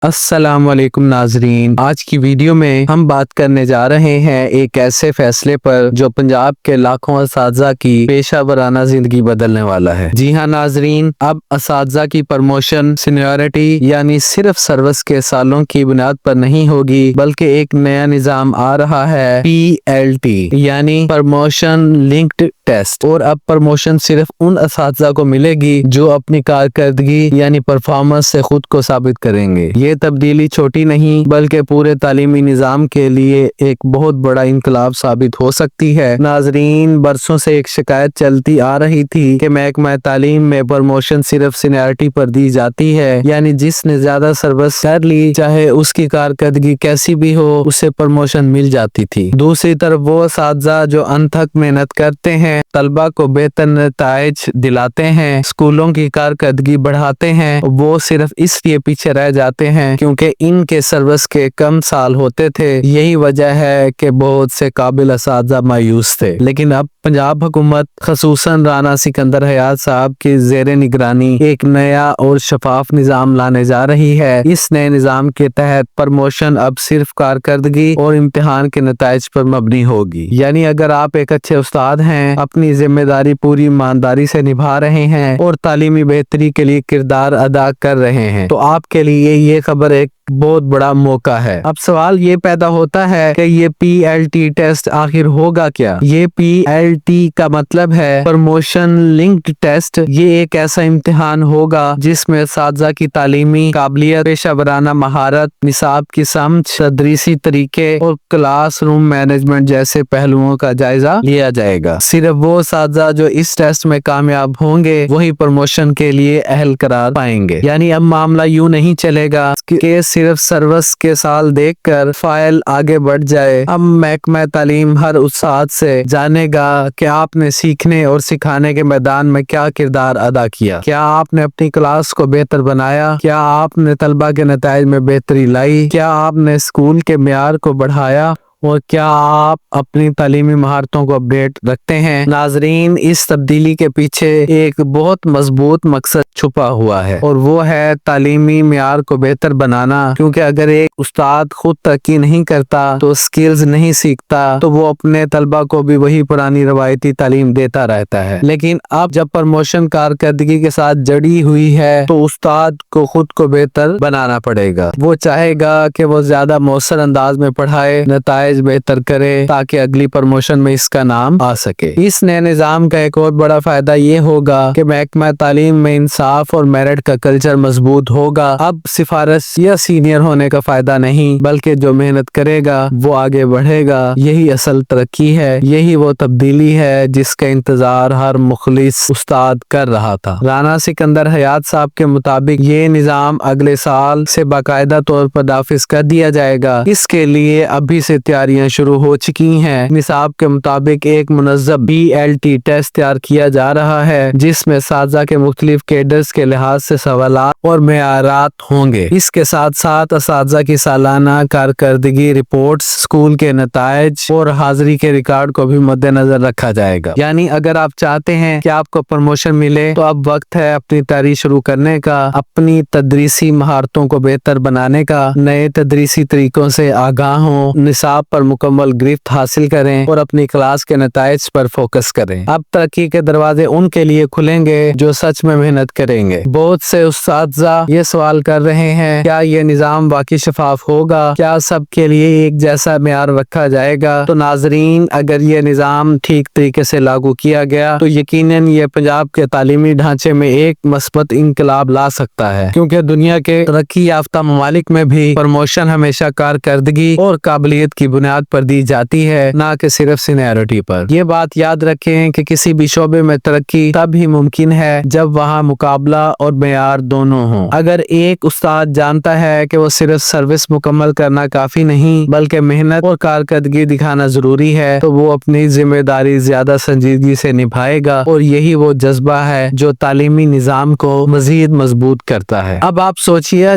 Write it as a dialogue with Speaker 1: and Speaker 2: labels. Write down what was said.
Speaker 1: السلام علیکم ناظرین، آج کی ویڈیو میں ہم بات کرنے جا رہے ہیں ایک ایسے فیصلے پر جو پنجاب کے لاکھوں اساتذہ کی پیشہ ورانہ زندگی بدلنے والا ہے۔ جی ہاں ناظرین، اب اساتذہ کی پروموشن سینیورٹی یعنی صرف سروس کے سالوں کی بنیاد پر نہیں ہوگی، بلکہ ایک نیا نظام آ رہا ہے PLT یعنی پروموشن لنکڈ ٹیسٹ، اور اب پروموشن صرف ان اساتذہ کو ملے گی جو اپنی کارکردگی یعنی پرفارمنس سے خود کو ثابت کریں گے۔ یہ تبدیلی چھوٹی نہیں بلکہ پورے تعلیمی نظام کے لیے ایک بہت بڑا انقلاب ثابت ہو سکتی ہے۔ ناظرین، برسوں سے ایک شکایت چلتی آ رہی تھی کہ محکمہ تعلیم میں پروموشن صرف سینیورٹی پر دی جاتی ہے، یعنی جس نے زیادہ سروس کر لی چاہے اس کی کارکردگی کیسی بھی ہو اسے پروموشن مل جاتی تھی۔ دوسری طرف وہ اساتذہ جو انتھک محنت کرتے ہیں، طلبہ کو بہتر نتائج دلاتے ہیں، اسکولوں کی کارکردگی بڑھاتے ہیں، وہ صرف اس لیے پیچھے رہ جاتے ہیں کیونکہ ان کے سروس کے کم سال ہوتے تھے۔ یہی وجہ ہے کہ بہت سے قابل اساتذہ مایوس تھے، لیکن اب پنجاب حکومت خصوصاً رانا سکندر حیات صاحب کی زیر نگرانی ایک نیا اور شفاف نظام لانے جا رہی ہے۔ اس نئے نظام کے تحت پروموشن اب صرف کارکردگی اور امتحان کے نتائج پر مبنی ہوگی، یعنی اگر آپ ایک اچھے استاد ہیں، اپنی ذمہ داری پوری ایمانداری سے نبھا رہے ہیں اور تعلیمی بہتری کے لیے کردار ادا کر رہے ہیں تو آپ کے لیے یہ خبر ایک بہت بڑا موقع ہے۔ اب سوال یہ پیدا ہوتا ہے کہ یہ PLT ٹیسٹ آخر ہوگا کیا؟ یہ PLT کا مطلب ہے پروموشن لنکڈ ٹیسٹ۔ یہ ایک ایسا امتحان ہوگا جس میں اساتذہ کی تعلیمی قابلیت، پیشہ ورانہ مہارت، نصاب کی سمجھ، تدریسی طریقے اور کلاس روم مینجمنٹ جیسے پہلوؤں کا جائزہ لیا جائے گا۔ صرف وہ اساتذہ جو اس ٹیسٹ میں کامیاب ہوں گے وہی پروموشن کے لیے اہل قرار پائیں گے۔ یعنی اب معاملہ یوں نہیں چلے گا کہ صرف سروس کے سال دیکھ کر فائل آگے بڑھ جائے۔ اب محکمہ تعلیم ہر استاد سے جانے گا کہ آپ نے سیکھنے اور سکھانے کے میدان میں کیا کردار ادا کیا، کیا آپ نے اپنی کلاس کو بہتر بنایا، کیا آپ نے طلبہ کے نتائج میں بہتری لائی، کیا آپ نے اسکول کے معیار کو بڑھایا، اور کیا آپ اپنی تعلیمی مہارتوں کو اپڈیٹ رکھتے ہیں۔ ناظرین، اس تبدیلی کے پیچھے ایک بہت مضبوط مقصد چھپا ہوا ہے، اور وہ ہے تعلیمی معیار کو بہتر بنانا، کیونکہ اگر ایک استاد خود ترقی نہیں کرتا تو سکلز نہیں سیکھتا تو وہ اپنے طلبہ کو بھی وہی پرانی روایتی تعلیم دیتا رہتا ہے۔ لیکن اب جب پروموشن کارکردگی کے ساتھ جڑی ہوئی ہے تو استاد کو خود کو بہتر بنانا پڑے گا۔ وہ چاہے گا کہ وہ زیادہ مؤثر انداز میں پڑھائے، نتائج بہتر کرے تاکہ اگلی پروموشن میں اس کا نام آ سکے۔ اس نئے نظام کا ایک اور بڑا فائدہ یہ ہوگا کہ محکمہ تعلیم میں انصاف اور میرٹ کا کلچر مضبوط ہوگا۔ اب سفارش یا سینئر ہونے کا فائدہ نہیں بلکہ جو محنت کرے گا وہ آگے بڑھے گا۔ یہی اصل ترقی ہے، یہی وہ تبدیلی ہے جس کا انتظار ہر مخلص استاد کر رہا تھا۔ رانا سکندر حیات صاحب کے مطابق یہ نظام اگلے سال سے باقاعدہ طور پر نافذ کر دیا جائے گا۔ اس کے لیے ابھی سے تیاریاں شروع ہو چکی ہیں۔ نصاب کے مطابق ایک منظم PLT ٹیسٹ تیار کیا جا رہا ہے جس میں اساتذہ کے مختلف کیڈرز کے لحاظ سے سوالات اور معیارات ہوں گے۔ اس کے ساتھ ساتھ اساتذہ کی سالانہ کارکردگی رپورٹس، اسکول کے نتائج اور حاضری کے ریکارڈ کو بھی مد نظر رکھا جائے گا۔ یعنی اگر آپ چاہتے ہیں کہ آپ کو پروموشن ملے تو اب وقت ہے اپنی تیاری شروع کرنے کا، اپنی تدریسی مہارتوں کو بہتر بنانے کا، نئے تدریسی طریقوں سے آگاہ ہوں، نصاب پر مکمل گرفت حاصل کریں اور اپنی کلاس کے نتائج پر فوکس کریں۔ اب ترقی کے دروازے ان کے لیے کھلیں گے جو سچ میں محنت کریں گے۔ بہت سے اساتذہ یہ سوال کر رہے ہیں، کیا یہ نظام واقعی شفاف ہوگا؟ کیا سب کے لیے ایک جیسا معیار رکھا جائے گا؟ تو ناظرین، اگر یہ نظام ٹھیک طریقے سے لاگو کیا گیا تو یقیناً یہ پنجاب کے تعلیمی ڈھانچے میں ایک مثبت انقلاب لا سکتا ہے، کیونکہ دنیا کے ترقی یافتہ ممالک میں بھی پروموشن ہمیشہ کارکردگی اور قابلیت کی بنیاد پر دی جاتی ہے، نہ کہ صرف سینیورٹی پر۔ یہ بات یاد رکھیں کہ کسی بھی شعبے میں ترقی تب ہی ممکن ہے جب وہاں مقابلہ اور معیار دونوں ہوں۔ اگر ایک استاد جانتا ہے کہ وہ صرف سروس مکمل کرنا کافی نہیں بلکہ محنت اور کارکردگی دکھانا ضروری ہے تو وہ اپنی ذمہ داری زیادہ سنجیدگی سے نبھائے گا، اور یہی وہ جذبہ ہے جو تعلیمی نظام کو مزید مضبوط کرتا ہے۔ اب آپ سوچئے،